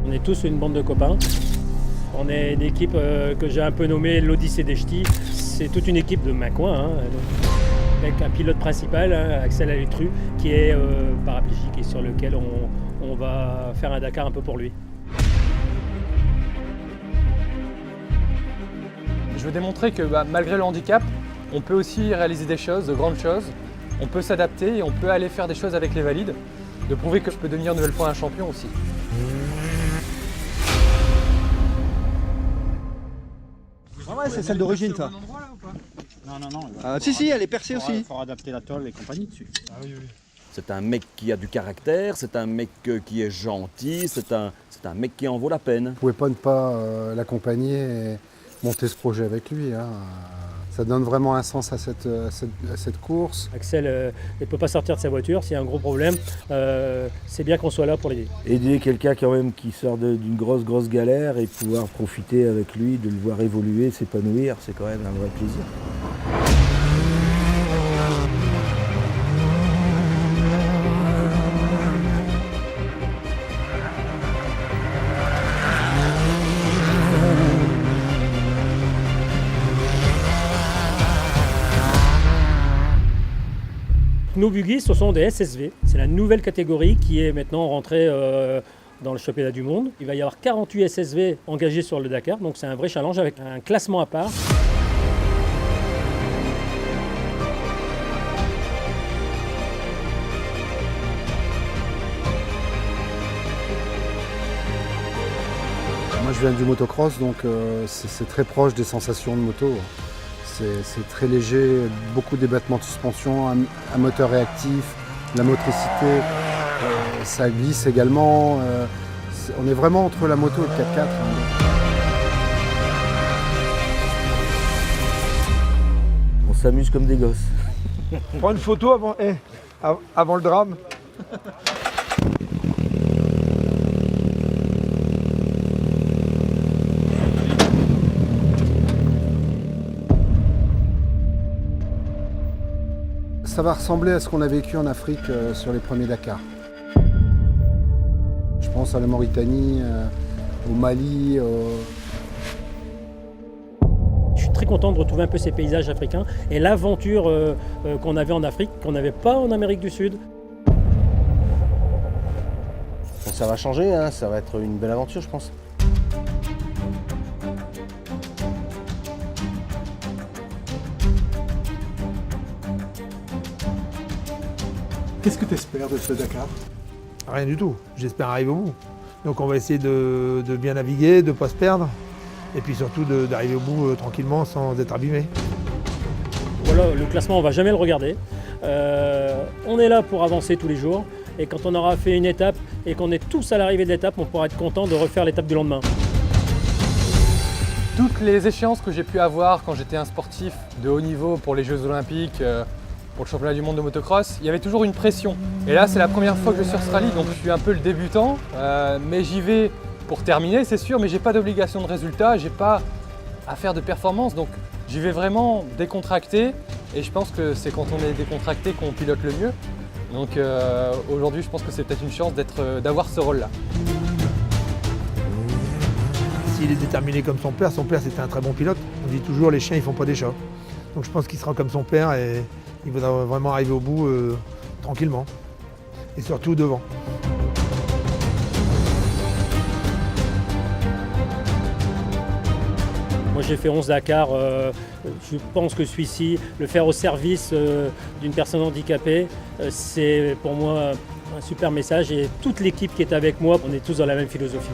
On est tous une bande de copains. On est une équipe que j'ai un peu nommée l'Odyssée des Ch'tis. C'est toute une équipe de ma coin, hein, avec un pilote principal, hein, Axel Alétru, qui est paraplégique et sur lequel on va faire un Dakar un peu pour lui. Je veux démontrer que malgré le handicap, on peut aussi réaliser des choses, de grandes choses. On peut s'adapter et on peut aller faire des choses avec les valides. De prouver que je peux devenir une nouvelle fois un champion aussi. Ah ouais, c'est celle d'origine, ça. Non. Si, elle est percée aussi. Il faudra adapter la tôle et compagnie dessus. Ah oui. C'est un mec qui a du caractère, c'est un mec qui est gentil, c'est un mec qui en vaut la peine. On ne pouvait pas ne pas l'accompagner et monter ce projet avec lui, hein. Ça donne vraiment un sens à cette course. Axel ne peut pas sortir de sa voiture, s'il y a un gros problème, c'est bien qu'on soit là pour l'aider. Aider quelqu'un quand même qui sort d'une grosse galère et pouvoir profiter avec lui, de le voir évoluer, s'épanouir, c'est quand même un vrai plaisir. Nos buggy, ce sont des SSV. C'est la nouvelle catégorie qui est maintenant rentrée dans le championnat du monde. Il va y avoir 48 SSV engagés sur le Dakar, donc c'est un vrai challenge avec un classement à part. Moi je viens du motocross, donc c'est très proche des sensations de moto. C'est très léger, beaucoup d'ébattements de suspension, un moteur réactif, la motricité, ça glisse également. On est vraiment entre la moto et le 4x4. On s'amuse comme des gosses. Prends une photo avant le drame. Ça va ressembler à ce qu'on a vécu en Afrique sur les premiers Dakar. Je pense à la Mauritanie, au Mali. Je suis très content de retrouver un peu ces paysages africains et l'aventure qu'on avait en Afrique, qu'on n'avait pas en Amérique du Sud. Ça va changer, hein, ça va être une belle aventure, je pense. Qu'est-ce que tu espères de ce Dakar? Rien du tout, j'espère arriver au bout. Donc on va essayer de bien naviguer, de ne pas se perdre, et puis surtout d'arriver au bout tranquillement sans être abîmé. Voilà, le classement, on ne va jamais le regarder. On est là pour avancer tous les jours, et quand on aura fait une étape et qu'on est tous à l'arrivée de l'étape, on pourra être content de refaire l'étape du lendemain. Toutes les échéances que j'ai pu avoir quand j'étais un sportif de haut niveau pour les Jeux Olympiques, pour le championnat du monde de motocross, il y avait toujours une pression. Et là, c'est la première fois que je suis sur ce rallye, donc je suis un peu le débutant, mais j'y vais pour terminer, c'est sûr, mais j'ai pas d'obligation de résultat, j'ai pas à faire de performance, donc j'y vais vraiment décontracté, et je pense que c'est quand on est décontracté qu'on pilote le mieux. Donc aujourd'hui, je pense que c'est peut-être une chance d'avoir ce rôle-là. S'il est déterminé comme son père c'était un très bon pilote. On dit toujours les chiens ils font pas des chats. Donc je pense qu'il sera comme son père et il voudra vraiment arriver au bout tranquillement. Et surtout devant. Moi j'ai fait 11 Dakar, je pense que celui-ci, le faire au service d'une personne handicapée, c'est pour moi un super message et toute l'équipe qui est avec moi, on est tous dans la même philosophie.